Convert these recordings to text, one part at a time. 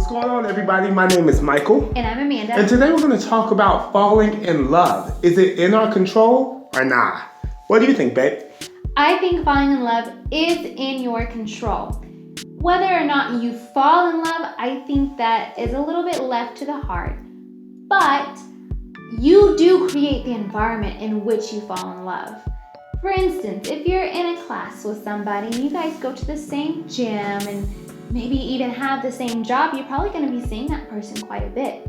going on, everybody? My name is Michael. And I'm Amanda. And today we're going to talk about falling in love. Is it in our control or not? What do you think, babe? I think falling in love is in your control. Whether or not you fall in love, I think that is a little bit left to the heart. But you do create the environment in which you fall in love. For instance, if you're in a class with somebody and you guys go to the same gym and maybe even have the same job, you're probably going to be seeing that person quite a bit.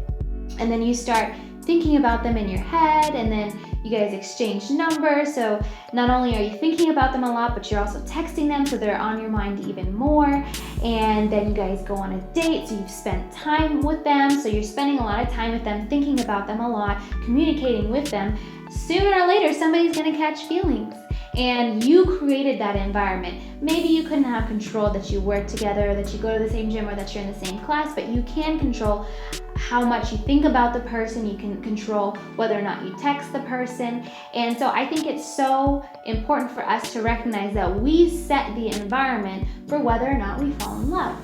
And then you start thinking about them in your head, and then you guys exchange numbers. So not only are you thinking about them a lot, but you're also texting them, so they're on your mind even more. And then you guys go on a date, so you've spent time with them. So you're spending a lot of time with them, thinking about them a lot, communicating with them. Sooner or later, somebody's going to catch feelings. And you created that environment. Maybe you couldn't have control that you work together, that you go to the same gym, or that you're in the same class, but you can control how much you think about the person. You can control whether or not you text the person. And so I think it's so important for us to recognize that we set the environment for whether or not we fall in love.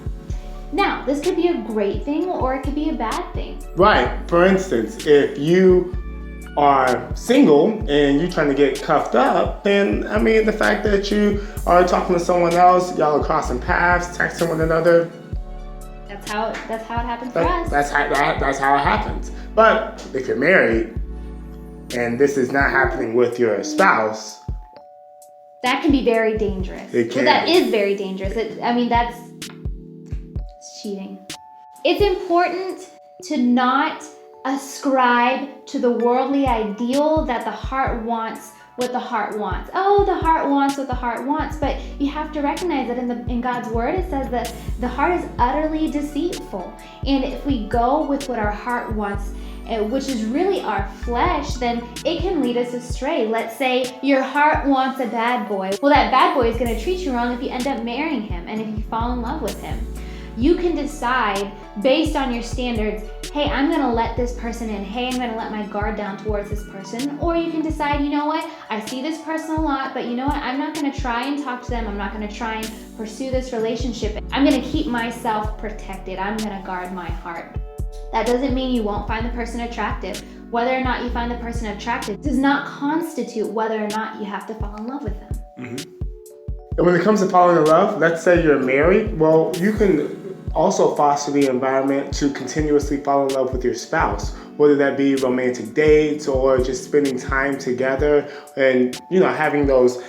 Now, this could be a great thing or it could be a bad thing. Right. For instance, if you are single and you're trying to get cuffed up, then the fact that you are talking to someone else, y'all are crossing paths, texting one another. That's how it happens for us. That's how it happens. But if you're married and this is not happening with your spouse, that can be very dangerous. It can. Well, that is very dangerous. That's cheating. It's important to not ascribe to the worldly ideal that the heart wants what the heart wants. Oh, the heart wants what the heart wants. But you have to recognize that in God's word, it says that the heart is utterly deceitful. And if we go with what our heart wants, which is really our flesh, then it can lead us astray. Let's say your heart wants a bad boy. Well, that bad boy is going to treat you wrong if you end up marrying him and if you fall in love with him. You can decide based on your standards, hey, I'm gonna let this person in. Hey, I'm gonna let my guard down towards this person. Or you can decide, you know what, I see this person a lot, but you know what, I'm not gonna try and talk to them. I'm not gonna try and pursue this relationship. I'm gonna keep myself protected. I'm gonna guard my heart. That doesn't mean you won't find the person attractive. Whether or not you find the person attractive does not constitute whether or not you have to fall in love with them. Mm-hmm. And when it comes to falling in love, let's say you're married, well, you can also foster the environment to continuously fall in love with your spouse, whether that be romantic dates or just spending time together and, having those,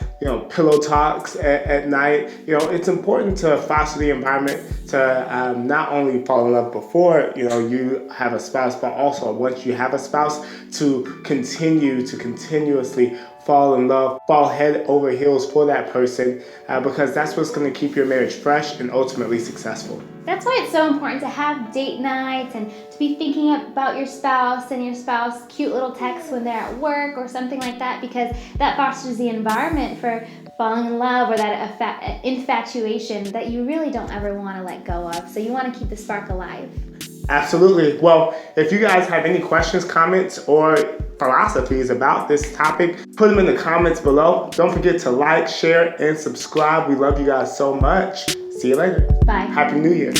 pillow talks at night. It's important to foster the environment to not only fall in love before, you have a spouse, but also once you have a spouse to continuously fall in love, fall head over heels for that person, because that's what's going to keep your marriage fresh and ultimately successful. That's why it's so important to have date nights and to be thinking about your spouse and your spouse cute little texts when they're at work or something like that, because that fosters the environment for falling in love or that infatuation that you really don't ever want to let go of. So you want to keep the spark alive. Absolutely. Well, if you guys have any questions, comments, or philosophies about this topic, put them in the comments below. Don't forget to like, share, and subscribe. We love you guys so much. See you later. Bye. Happy New Year.